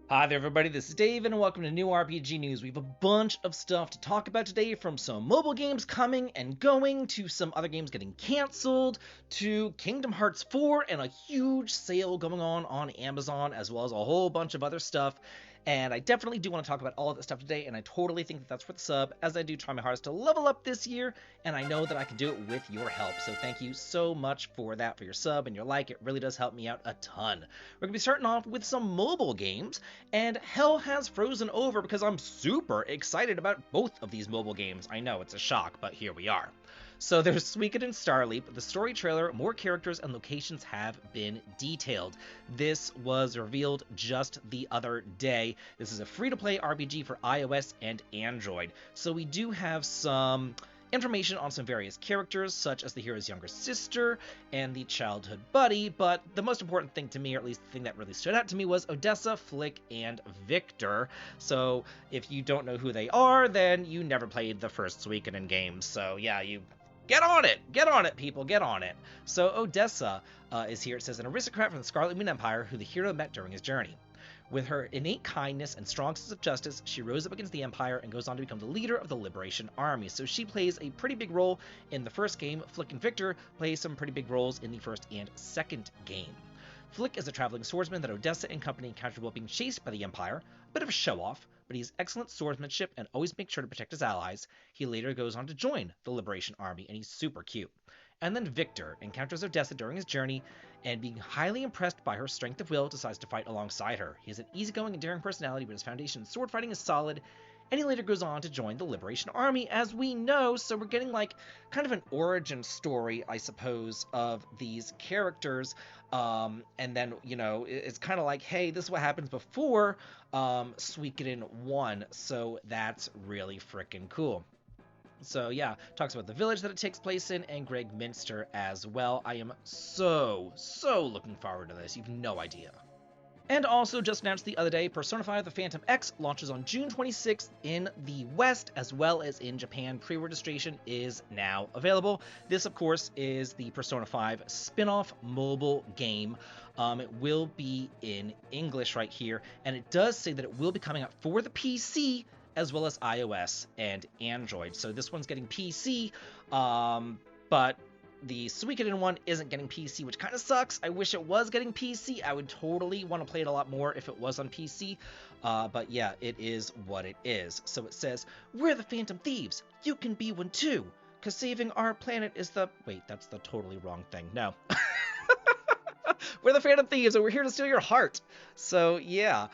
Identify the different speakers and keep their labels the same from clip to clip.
Speaker 1: Hi there everybody, this is Dave and welcome to New RPG News. We have a bunch of stuff to talk about today, from some mobile games coming and going, to some other games getting cancelled, to Kingdom Hearts 4 and a huge sale going on Amazon, as well as a whole bunch of other stuff. And I definitely do want to talk about all of that stuff today, and I totally think that that's worth the sub, as I do try my hardest to level up this year, and I know that I can do it with your help. So thank you so much for that, for your sub and your like. It really does help me out a ton. We're going to be starting off with some mobile games, and hell has frozen over because I'm super excited about both of these mobile games. I know, it's a shock, but here we are. So there's Suikoden Starleap, the story trailer, more characters and locations have been detailed. This was revealed just the other day. This is a free-to-play RPG for iOS and Android. So we do have some information on some various characters, such as the hero's younger sister and the childhood buddy, but the most important thing to me, or at least the thing that really stood out to me, was Odessa, Flick, and Victor. So if you don't know who they are, then you never played the first Suikoden game. So yeah, you get on it, people, get on it. So Odessa is here. It says, an aristocrat from the Scarlet Moon Empire who the hero met during his journey. With her innate kindness and strong sense of justice, she rose up against the Empire and goes on to become the leader of the Liberation Army. So she plays a pretty big role in the first game. Flick and Victor play some pretty big roles in the first and second game. Flick is a traveling swordsman that Odessa and company encountered while being chased by the Empire. A bit of a show-off, but he has excellent swordsmanship and always makes sure to protect his allies. He later goes on to join the Liberation Army, and he's super cute. And then Victor encounters Odessa during his journey, and being highly impressed by her strength of will, decides to fight alongside her. He has an easygoing and daring personality, but his foundation in sword fighting is solid, and he later goes on to join the Liberation Army, as we know. So we're getting like kind of an origin story, I suppose, of these characters. And then, you know, it's kind of like, hey, this is what happens before Suikoden 1. So that's really freaking cool. So yeah, talks about the village that it takes place in and Greg Minster as well. I am so looking forward to this. You've no idea. And also just announced the other day, Persona 5 The Phantom X launches on June 26th in the West as well as in Japan. Pre-registration is now available. This, of course, is the Persona 5 spin-off mobile game. It will be in English right here, and it does say that it will be coming out for the PC as well as iOS and Android. So this one's getting PC, but the Suikoden one isn't getting PC, which kind of sucks. I wish it was getting PC. I would totally want to play it a lot more if it was on PC. But yeah, it is what it is. So it says, we're the Phantom Thieves. You can be one too. Because saving our planet is the... Wait, that's the totally wrong thing. No. We're the Phantom Thieves, and we're here to steal your heart. So yeah.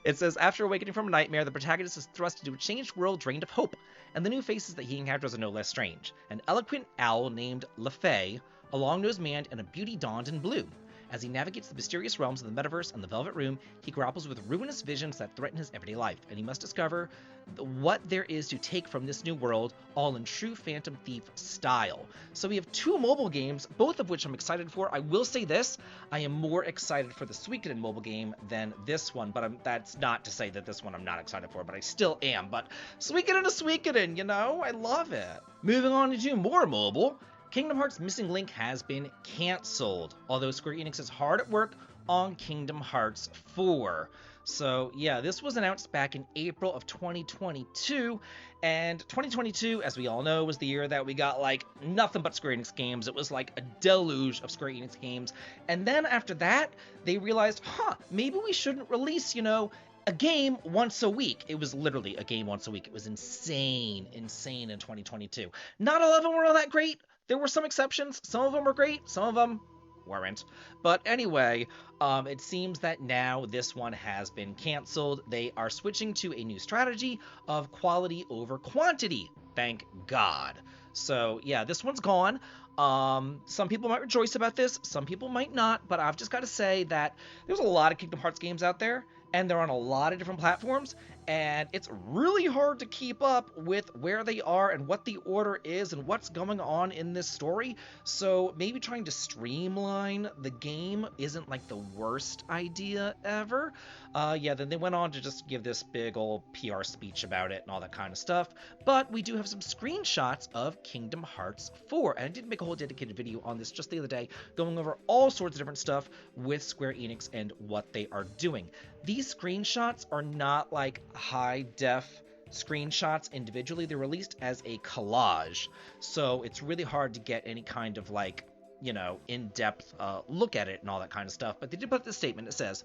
Speaker 1: It says, after awakening from a nightmare, the protagonist is thrust into a changed world drained of hope, and the new faces that he encounters are no less strange. An eloquent owl named LeFay, a long-nosed man, and a beauty donned in blue. As he navigates the mysterious realms of the metaverse and the Velvet Room, he grapples with ruinous visions that threaten his everyday life, and he must discover what there is to take from this new world, all in true Phantom Thief style. So we have two mobile games, both of which I'm excited for. I will say this, I am more excited for the Suikoden mobile game than this one, but that's not to say that this one I'm not excited for, but I still am. But Suikoden is Suikoden, you know? I love it. Moving on to more mobile, Kingdom Hearts Missing Link has been cancelled, although Square Enix is hard at work on Kingdom Hearts 4. So yeah, this was announced back in April of 2022, and 2022, as we all know, was the year that we got like nothing but Square Enix games. It was like a deluge of Square Enix games, and then after that, they realized, maybe we shouldn't release, you know, a game once a week. It was literally a game once a week. It was insane in 2022. Not all of them were all that great. There were some exceptions. Some of them were great. Some of them weren't. But anyway, it seems that now this one has been canceled. They are switching to a new strategy of quality over quantity. Thank God. So yeah, this one's gone. Some people might rejoice about this. Some people might not. But I've just got to say that there's a lot of Kingdom Hearts games out there, and they're on a lot of different platforms, and it's really hard to keep up with where they are and what the order is and what's going on in this story. So maybe trying to streamline the game isn't like the worst idea ever. Yeah, then they went on to just give this big old PR speech about it and all that kind of stuff. But we do have some screenshots of Kingdom Hearts 4, and I did make a whole dedicated video on this just the other day, going over all sorts of different stuff with Square Enix and what they are doing. These screenshots are not like high def screenshots individually. They're released as a collage, so it's really hard to get any kind of like, in-depth look at it and all that kind of stuff. But they did put this statement. It says,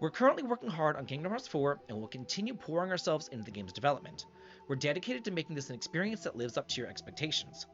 Speaker 1: "We're currently working hard on Kingdom Hearts 4 and will continue pouring ourselves into the game's development. We're dedicated to making this an experience that lives up to your expectations.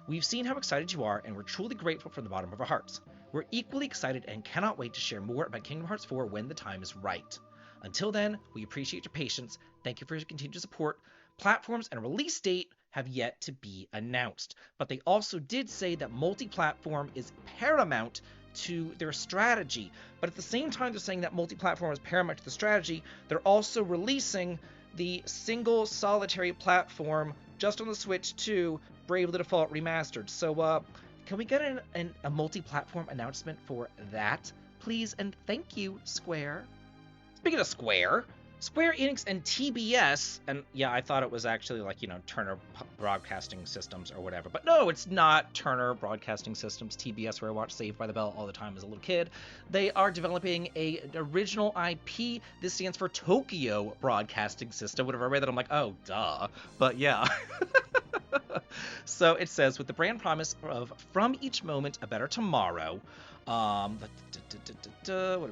Speaker 1: We've seen how excited you are, and we're truly grateful from the bottom of our hearts. We're equally excited and cannot wait to share more about Kingdom Hearts 4 when the time is right. Until then, we appreciate your patience. Thank you for your continued support. Platforms and release date have yet to be announced." But they also did say that multi-platform is paramount to their strategy. But at the same time they're saying that multi-platform is paramount to the strategy, they're also releasing the single solitary platform just on the Switch 2, Bravely Default Remastered. So can we get a multi-platform announcement for that, please? And thank you, Square. Speaking of Square Enix and TBS, and yeah, I thought it was actually like, Turner Broadcasting Systems or whatever, but no, it's not Turner Broadcasting Systems, TBS, where I watched Saved by the Bell all the time as a little kid. They are developing an original IP. This stands for Tokyo Broadcasting System. Whenever I read that, I'm like, oh, duh. But yeah. So it says, with the brand promise of "From Each Moment, a Better Tomorrow," what are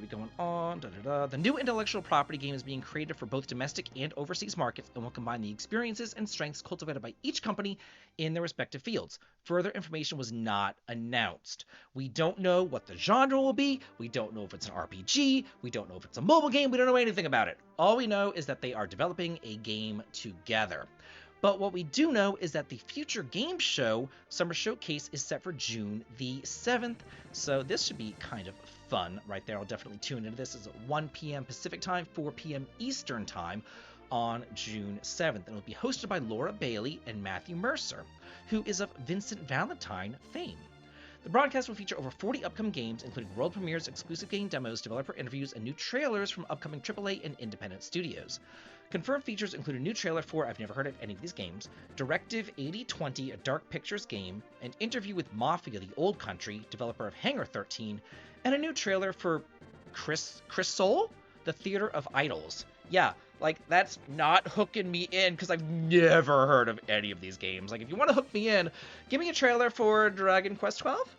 Speaker 1: we going on? The new intellectual property game is being created for both domestic and overseas markets and will combine the experiences and strengths cultivated by each company in their respective fields. Further information was not announced. We don't know what the genre will be. We don't know if it's an RPG. We don't know if it's a mobile game. We don't know anything about it. All we know is that they are developing a game together. But what we do know is that the future game show Summer Showcase is set for June the 7th, so this should be kind of fun right there. I'll definitely tune into this. It's at 1 p.m. Pacific Time, 4 p.m. Eastern Time on June 7th, and it'll be hosted by Laura Bailey and Matthew Mercer, who is of Vincent Valentine fame. The broadcast will feature over 40 upcoming games, including world premieres, exclusive game demos, developer interviews, and new trailers from upcoming AAA and independent studios. Confirmed features include a new trailer for I've never heard of any of these games, Directive 8020, a Dark Pictures game, an interview with Mafia: The Old Country, developer of Hangar 13, and a new trailer for Chris Soul, The Theater of Idols. Yeah, like, that's not hooking me in, because I've never heard of any of these games. Like, if you want to hook me in, give me a trailer for Dragon Quest 12.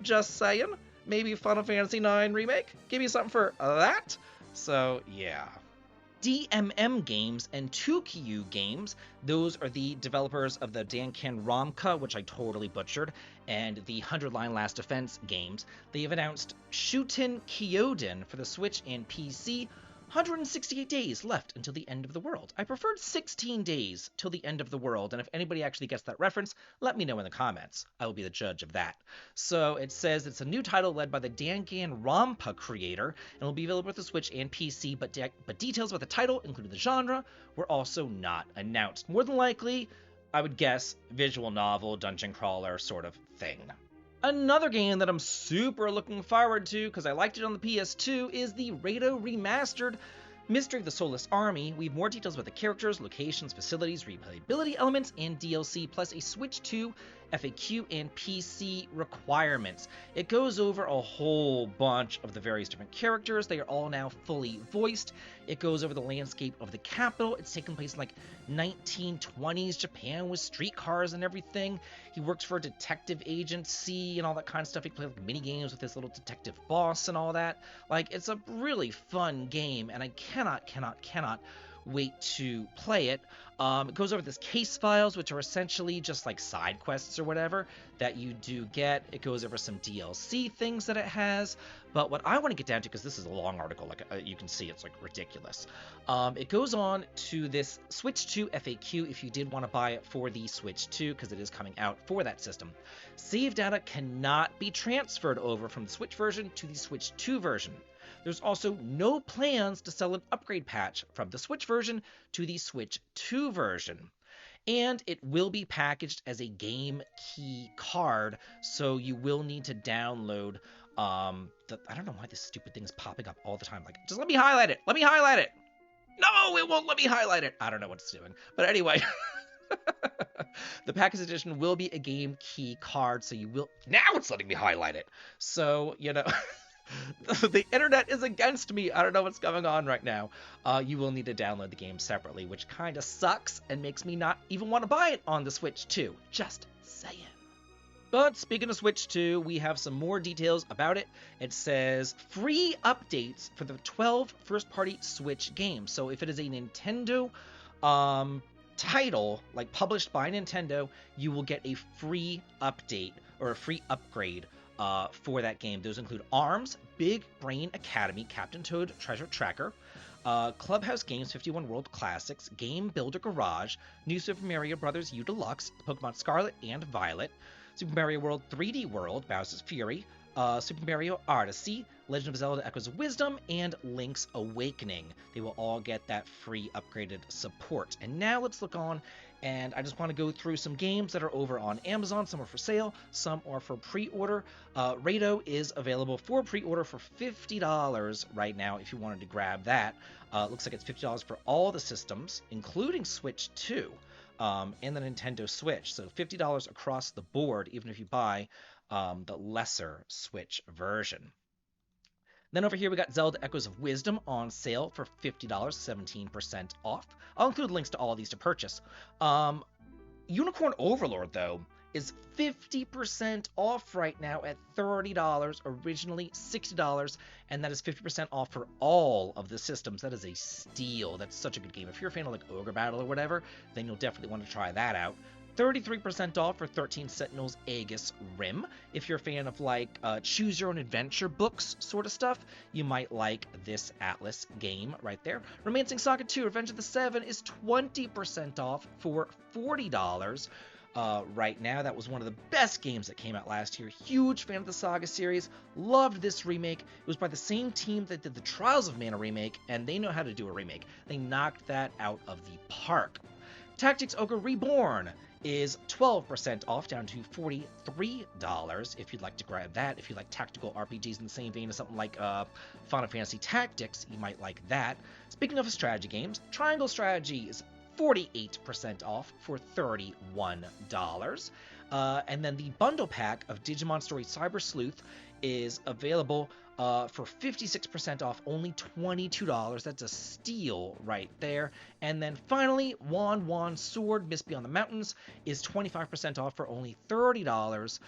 Speaker 1: Just saying. Maybe Final Fantasy IX Remake. Give me something for that. So, yeah. DMM Games and 2Q Games, those are the developers of the Dankan Ramka, which I totally butchered, and the 100 Line Last Defense games. They have announced Shuten Kyoden for the Switch and PC. 168 days left until the end of the world. I preferred 16 days till the end of the world, and if anybody actually gets that reference, let me know in the comments. I will be the judge of that. So it says it's a new title led by the Dangan Rampa creator, and will be available with the Switch and PC, but details about the title, including the genre, were also not announced. More than likely, I would guess, visual novel, dungeon crawler sort of thing. Another game that I'm super looking forward to, because I liked it on the PS2, is the Rado Remastered Mystery of the Soulless Army. We have more details about the characters, locations, facilities, replayability elements, and DLC, plus a Switch 2 FAQ and PC requirements. It goes over a whole bunch of the various different characters. They are all now fully voiced. It goes over the landscape of the capital. It's taking place in like 1920s Japan with streetcars and everything. He works for a detective agency and all that kind of stuff. He plays like mini games with his little detective boss and all that. Like, it's a really fun game, and I cannot wait to play it. It goes over this case files, which are essentially just like side quests or whatever that you do get. It goes over some DLC things that it has, but what I want to get down to, because this is a long article, like you can see, it's like ridiculous. It goes on to this Switch 2 FAQ if you did want to buy it for the Switch 2, because it is coming out for that system. Save data cannot be transferred over from the Switch version to the Switch 2 version. There's also no plans to sell an upgrade patch from the Switch version to the Switch 2 version. And it will be packaged as a game key card, so you will need to download I don't know why this stupid thing is popping up all the time. Like, just let me highlight it. Let me highlight it. No, it won't let me highlight it. I don't know what it's doing. But anyway, the package edition will be a game key card, so you will... Now it's letting me highlight it. So, you know, the internet is against me. I don't know what's going on right now. You will need to download the game separately, which kind of sucks and makes me not even want to buy it on the Switch 2. Just saying. But speaking of Switch 2, we have some more details about it. It says free updates for the 12 first-party Switch games. So if it is a Nintendo title, like published by Nintendo, you will get a free update or a free upgrade for that game. Those include ARMS, Big Brain Academy, Captain Toad Treasure Tracker, Clubhouse Games 51 World Classics, Game Builder Garage, New Super Mario Bros. U Deluxe, Pokemon Scarlet and Violet, Super Mario World 3D World, Bowser's Fury, Super Mario Odyssey, Legend of Zelda Echoes of Wisdom, and Link's Awakening. They will all get that free upgraded support. And now let's look on, and I just want to go through some games that are over on Amazon. Some are for sale, some are for pre-order. Rado is available for pre-order for $50 right now if you wanted to grab that. Looks like it's $50 for all the systems, including Switch 2. And the Nintendo Switch, so $50 across the board, even if you buy the lesser Switch version. Then over here we got Zelda Echoes of Wisdom on sale for $50, 17% off. I'll include links to all of these to purchase. Unicorn Overlord, though, is 50% off right now at $30, originally $60, and that is 50% off for all of the systems. That is a steal. That's such a good game. If you're a fan of like Ogre Battle or whatever, then you'll definitely want to try that out. 33% off for 13 Sentinels Aegis Rim. If you're a fan of like choose your own adventure books sort of stuff, you might like this Atlas game right there. Romancing Saga 2 Revenge of the Seven is 20% off for $40. Right now. That was one of the best games that came out last year. Huge fan of the Saga series. Loved this remake. It was by the same team that did the Trials of Mana remake, and they know how to do a remake. They knocked that out of the park. Tactics Ogre Reborn is 12% off, down to $43 if you'd like to grab that. If you like tactical RPGs in the same vein as something like Final Fantasy Tactics, you might like that. Speaking of strategy games, Triangle Strategy is 48% off for $31. And then the bundle pack of Digimon Story Cyber Sleuth is available for 56% off, only $22. That's a steal right there. And then finally, Wan Sword Mist Beyond the Mountains is 25% off for only $30.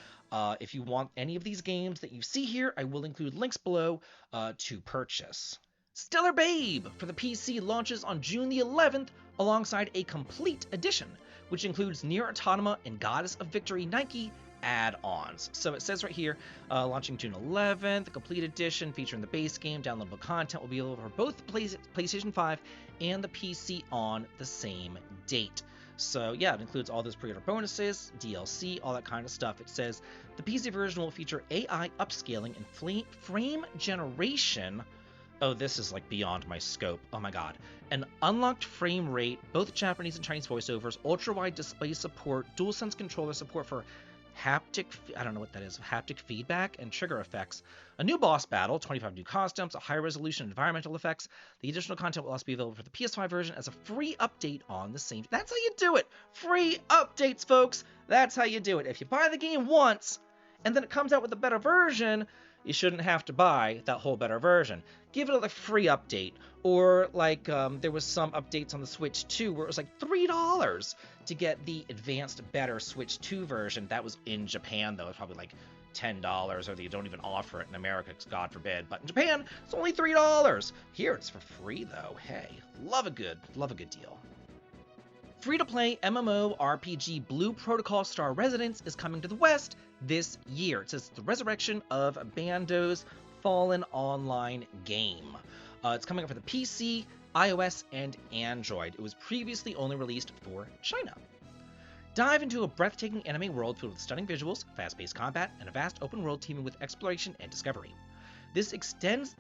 Speaker 1: If you want any of these games that you see here, I will include links below to purchase. Stellar Babe for the PC launches on June the 11th alongside a complete edition, which includes Nier Automata and Goddess of Victory Nike add-ons. So it says right here, launching June 11th, the complete edition featuring the base game. Downloadable content will be available for both the PlayStation 5 and the PC on the same date. So yeah, it includes all those pre-order bonuses, DLC, all that kind of stuff. It says the PC version will feature AI upscaling and frame generation. Oh, this is like beyond my scope. Oh my god. An unlocked frame rate, both Japanese and Chinese voiceovers, ultra-wide display support, DualSense controller support for haptic feedback and trigger effects, a new boss battle, 25 new costumes, a high-resolution environmental effects. The additional content will also be available for the PS5 version as a free update on the same. That's how you do it! Free updates, folks! That's how you do it. If you buy the game once, and then it comes out with a better version, you shouldn't have to buy that whole better version. Give it a free update. Or like there was some updates on the Switch 2 where it was like $3 to get the advanced better Switch 2 version. That was in Japan though. It's probably like $10, or they don't even offer it in America, God forbid. But in Japan, it's only $3. Here it's for free though. Hey, love a good deal. Free-to-play MMO RPG Blue Protocol Star Residence is coming to the West this year. It says the resurrection of Bando's fallen online game. It's coming up for the PC, iOS, and Android. It was previously only released for China. Dive into a breathtaking anime world filled with stunning visuals, fast-paced combat, and a vast open world teeming with exploration and discovery. This expands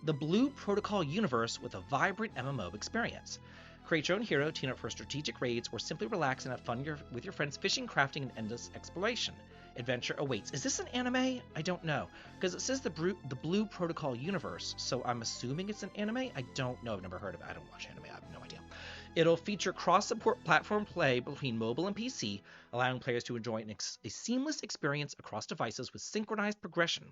Speaker 1: the Blue Protocol universe with a vibrant MMO experience. Create your own hero, team up for strategic raids, or simply relax and have fun with your friends fishing, crafting, and endless exploration. Adventure awaits. Is this an anime? I don't know, because it says the Blue Protocol universe, so I'm assuming it's an anime. I don't know. I've never heard of it. I don't watch anime. I have no idea. It'll feature cross-support platform play between mobile and PC, allowing players to enjoy a seamless experience across devices with synchronized progression.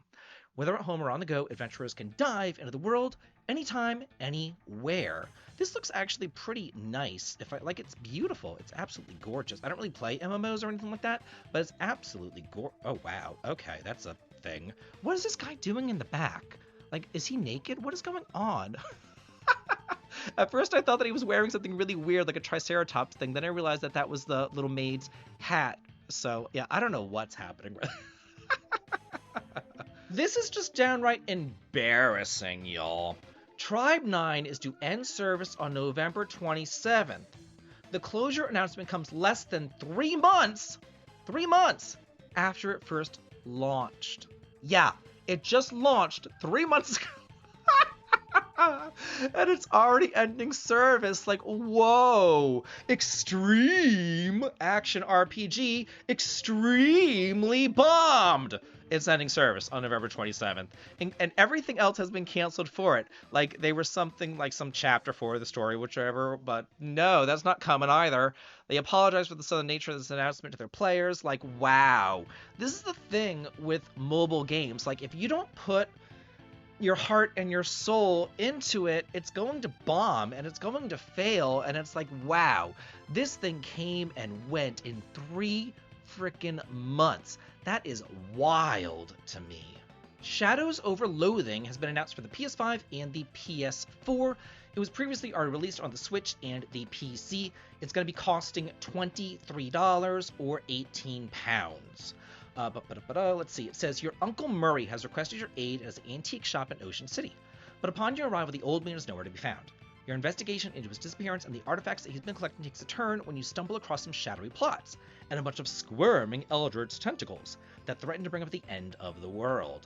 Speaker 1: Whether at home or on the go, adventurers can dive into the world anytime, anywhere. This looks actually pretty nice. It's beautiful. It's absolutely gorgeous. I don't really play MMOs or anything like that, but it's absolutely oh wow. Okay, that's a thing. What is this guy doing in the back? Like, is he naked? What is going on? At first I thought that he was wearing something really weird, like a triceratops thing. Then I realized that that was the little maid's hat. So yeah, I don't know what's happening. This is just downright embarrassing, y'all. Tribe 9 is to end service on November 27th. The closure announcement comes less than 3 months after it first launched. Yeah, it just launched 3 months ago. And it's already ending service. Like, whoa. Extreme action RPG extremely bombed. It's ending service on November 27th. And everything else has been canceled for it. Like, they were something like some chapter 4 of the story, whichever, but no, that's not coming either. They apologize for the sudden nature of this announcement to their players. Like, wow. This is the thing with mobile games. Like, if you don't put your heart and your soul into it, it's going to bomb and it's going to fail. And it's like, wow, this thing came and went in 3 freaking months. That is wild to me. Shadows Over Loathing has been announced for the PS5 and the PS4. It was previously already released on the Switch and the PC. It's going to be costing $23 or £18. Let's see. It says, your Uncle Murray has requested your aid at his antique shop in Ocean City. But upon your arrival, the old man is nowhere to be found. Your investigation into his disappearance and the artifacts that he's been collecting takes a turn when you stumble across some shadowy plots and a bunch of squirming eldritch tentacles that threaten to bring up the end of the world.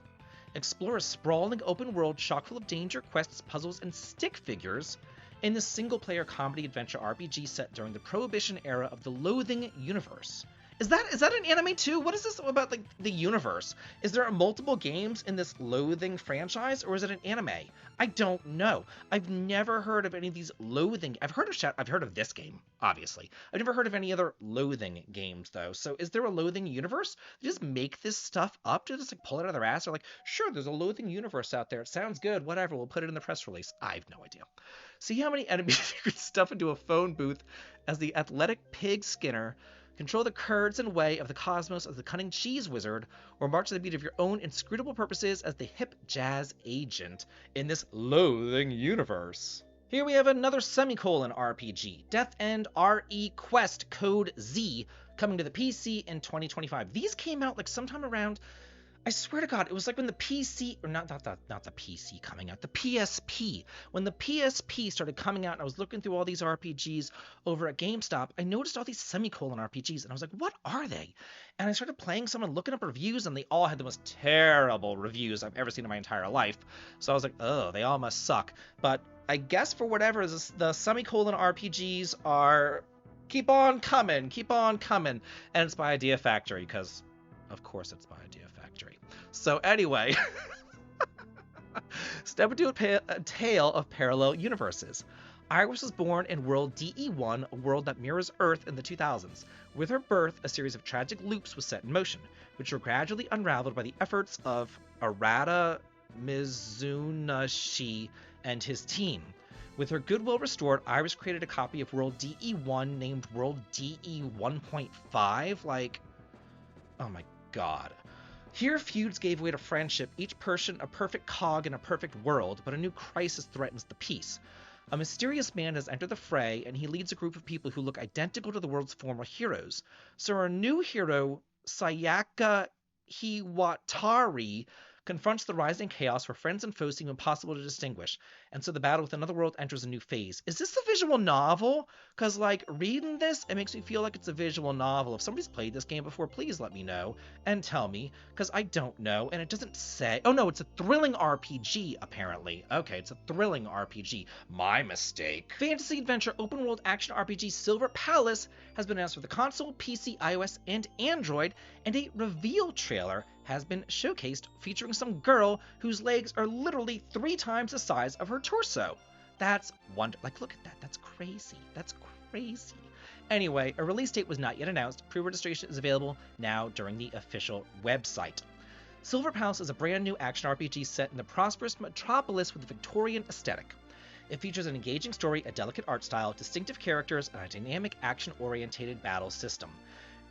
Speaker 1: Explore a sprawling open world chock full of danger, quests, puzzles, and stick figures in the single-player comedy adventure RPG set during the Prohibition era of the Loathing universe. Is that an anime too? What is this about, like, the universe? Is there multiple games in this Loathing franchise, or is it an anime? I don't know. I've never heard of any of these Loathing. I've heard of this game, obviously. I've never heard of any other Loathing games though. So is there a Loathing universe? They just make this stuff up to just like pull it out of their ass? Or like, sure, there's a Loathing universe out there. It sounds good. Whatever. We'll put it in the press release. I have no idea. See how many enemies you can stuff into a phone booth as the athletic pig Skinner. Control the curds and way of the cosmos as the cunning cheese wizard, or march to the beat of your own inscrutable purposes as the hip jazz agent in this Loathing universe. Here we have another semicolon RPG, Death End RE Quest Code Z, coming to the PC in 2025. These came out like sometime around, I swear to God, it was like when the PC, or not the PC coming out, the PSP. When the PSP started coming out and I was looking through all these RPGs over at GameStop, I noticed all these semicolon RPGs and I was like, what are they? And I started playing some and looking up reviews and they all had the most terrible reviews I've ever seen in my entire life. So I was like, oh, they all must suck. But I guess for whatever, the semicolon RPGs are keep on coming. And it's by Idea Factory because, of course, it's by Idea Factory. So anyway, step into a tale of parallel universes. Iris was born in world DE1, a world that mirrors Earth in the 2000s. With her birth, a series of tragic loops was set in motion, which were gradually unraveled by the efforts of Arata Mizunashi and his team. With her goodwill restored, Iris created a copy of world DE1 named World DE 1.5, like, oh my god. Here, feuds gave way to friendship, each person a perfect cog in a perfect world, but a new crisis threatens the peace. A mysterious man has entered the fray, and he leads a group of people who look identical to the world's former heroes. So our new hero, Sayaka Hiwatari, confronts the rising chaos where friends and foes seem impossible to distinguish, and so the battle with another world enters a new phase. Is this a visual novel? Because, like, reading this, it makes me feel like it's a visual novel. If somebody's played this game before, please let me know and tell me, because I don't know, and it doesn't say... Oh, no, it's a thrilling RPG, apparently. Okay, it's a thrilling RPG. My mistake. Fantasy adventure open world action RPG Silver Palace has been announced for the console, PC, iOS, and Android, and a reveal trailer has been showcased featuring some girl whose legs are literally 3 times the size of her torso. That's like, look at that. That's crazy. That's crazy. Anyway, a release date was not yet announced. Pre-registration is available now during the official website. Silver Palace is a brand new action RPG set in the prosperous metropolis with a Victorian aesthetic. It features an engaging story, a delicate art style, distinctive characters, and a dynamic action-oriented battle system.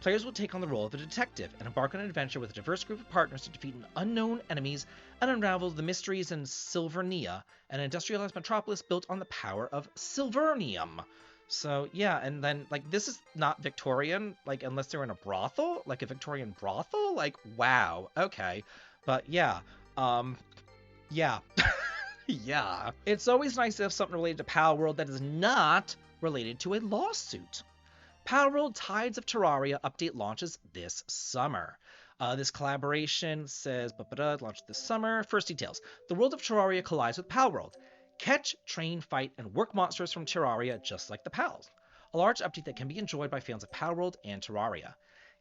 Speaker 1: Players will take on the role of a detective and embark on an adventure with a diverse group of partners to defeat unknown enemies and unravel the mysteries in Silvernia, an industrialized metropolis built on the power of Silvernium. So, yeah, and then, like, this is not Victorian, like, unless they're in a brothel? Like, a Victorian brothel? Like, wow, okay. But, yeah, yeah. Yeah. It's always nice to have something related to Palworld that is not related to a lawsuit. Palworld Tides of Terraria update launches this summer. This collaboration says, launched this summer. First details. The world of Terraria collides with Palworld. Catch, train, fight, and work monsters from Terraria just like the Pals. A large update that can be enjoyed by fans of Palworld and Terraria.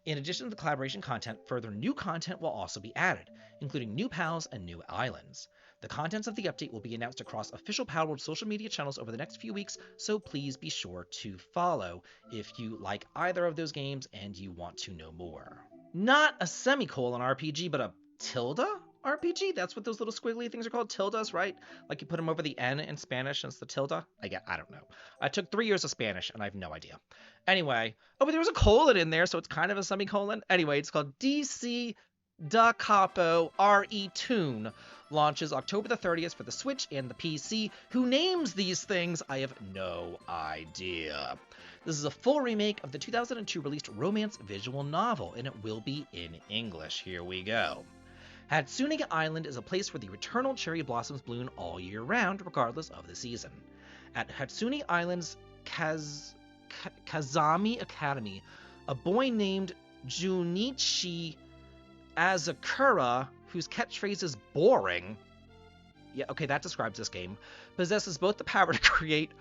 Speaker 1: In addition to the collaboration content, further new content will also be added, including new pals and new islands. The contents of the update will be announced across official Palworld social media channels over the next few weeks, so please be sure to follow if you like either of those games and you want to know more. Not a semicolon RPG, but a tilde RPG? That's what those little squiggly things are called, tildes, right? Like you put them over the N in Spanish and it's the tilde? I don't know. I took 3 years of Spanish and I have no idea. Anyway, oh, but there was a colon in there, so it's kind of a semicolon. Anyway, it's called DC Da Capo RE Tune. Launches October the 30th for the Switch and the PC. Who names these things? I have no idea. This is a full remake of the 2002 released romance visual novel, and it will be in English. Here we go. Hatsune Island is a place where the eternal cherry blossoms bloom all year round, regardless of the season. At Hatsune Island's Kazami Academy, a boy named Junichi Azakura, whose catchphrase is boring, yeah, okay, that describes this game, possesses both the power to create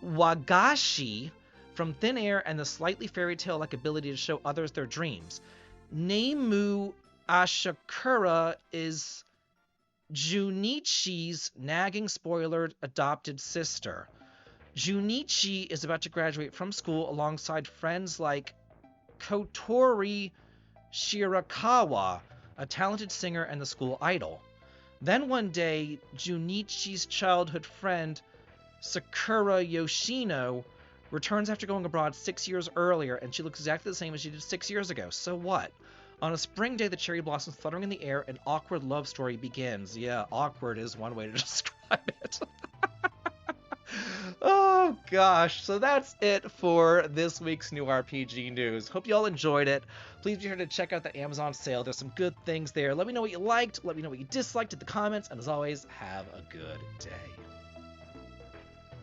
Speaker 1: wagashi from thin air and the slightly fairy tale-like ability to show others their dreams. Nemu Ashakura is Junichi's nagging spoiler adopted sister. Junichi is about to graduate from school alongside friends like Kotori Shirakawa, a talented singer and the school idol. Then one day, Junichi's childhood friend, Sakura Yoshino, returns after going abroad 6 years earlier, and she looks exactly the same as she did 6 years ago. So what? On a spring day, the cherry blossoms fluttering in the air, an awkward love story begins. Yeah, awkward is one way to describe it. Oh gosh, so that's it for this week's new RPG news. Hope you all enjoyed it. Please be sure to check out the Amazon sale. There's some good things there. Let me know what you liked, let me know what you disliked in the comments, and as always, have a good day.